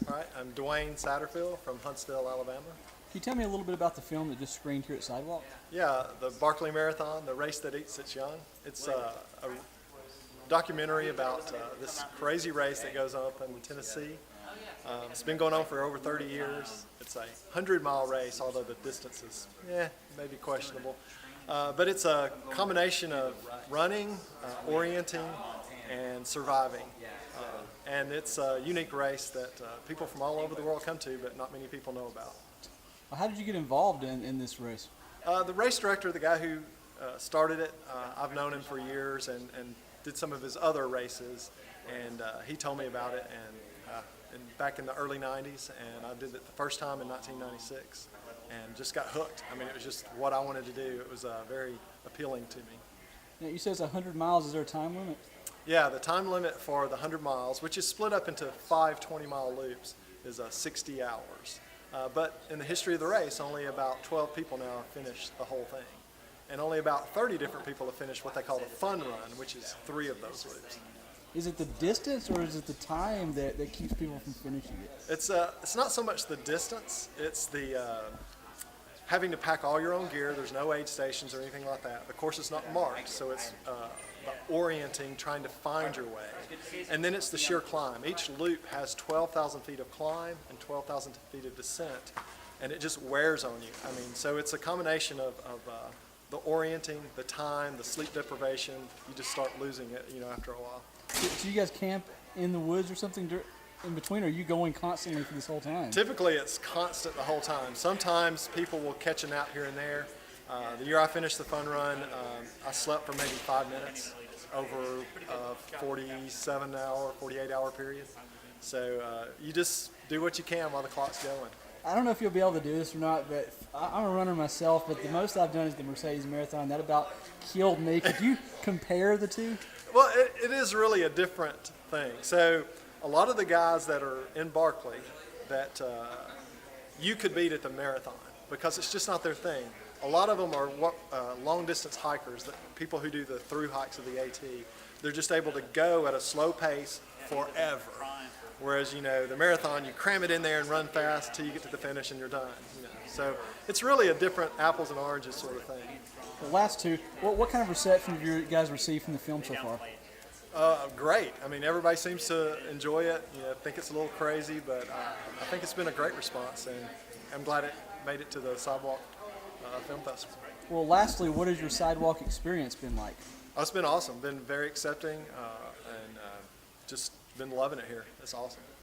All right, I'm Duane Satterfield from Huntsville, Alabama. Can you tell me a little bit about the film that just screened here at Sidewalk? Yeah, the Barklay Marathon, the race that eats its young. It's a documentary about this crazy race that goes up in Tennessee. It's been going on for over 30 years. It's a 100-mile race, although the distance is, maybe questionable. But it's a combination of running, orienting, and surviving. And it's a unique race that people from all over the world come to, but not many people know about. How did you get involved in this race? The race director, the guy who started it, I've known him for years and did some of his other races, and he told me about it and back in the early 90s, and I did it the first time in 1996 and just got hooked. I mean, it was just what I wanted to do. It was very appealing to me. Now, you said it's 100 miles. Is there a time limit? Yeah, the time limit for the 100 miles, which is split up into 5 20-mile loops, is 60 hours. But in the history of the race, only about 12 people now have finished the whole thing. And only about 30 different people have finished what they call the fun run, which is 3 of those loops. Is it the distance or is it the time that keeps people from finishing it? It's not so much the distance, it's the having to pack all your own gear. There's no aid stations or anything like that. The course is not marked, so it's orienting, trying to find your way. And then it's the sheer climb. Each loop has 12,000 feet of climb and 12,000 feet of descent, and it just wears on you. I mean, so it's a combination of the orienting, the time, the sleep deprivation. You just start losing it, after a while. So you guys camp in the woods or something in between, or are you going constantly for this whole time? Typically, it's constant the whole time. Sometimes people will catch a nap here and there. The year I finished the fun run, I slept for maybe 5 minutes over a 47-hour, 48-hour period. So you just do what you can while the clock's going. I don't know if you'll be able to do this or not, but I'm a runner myself, but the most I've done is the Mercedes Marathon. That about killed me. Could you compare the two? Well, it is really a different thing. So a lot of the guys that are in Barklay that you could beat at the marathon because it's just not their thing. A lot of them are long-distance hikers, people who do the through hikes of the AT. They're just able to go at a slow pace forever. Whereas, the marathon, you cram it in there and run fast until you get to the finish and you're done. So it's really a different apples and oranges sort of thing. The last two, what kind of reception have you guys received from the film so far? Great. I mean, everybody seems to enjoy it. Think it's a little crazy, but I think it's been a great response, and I'm glad it made it to the Sidewalk Film Festival. Well, lastly, what has your Sidewalk experience been like? Oh, it's been awesome. Been very accepting, and just been loving it here. It's awesome.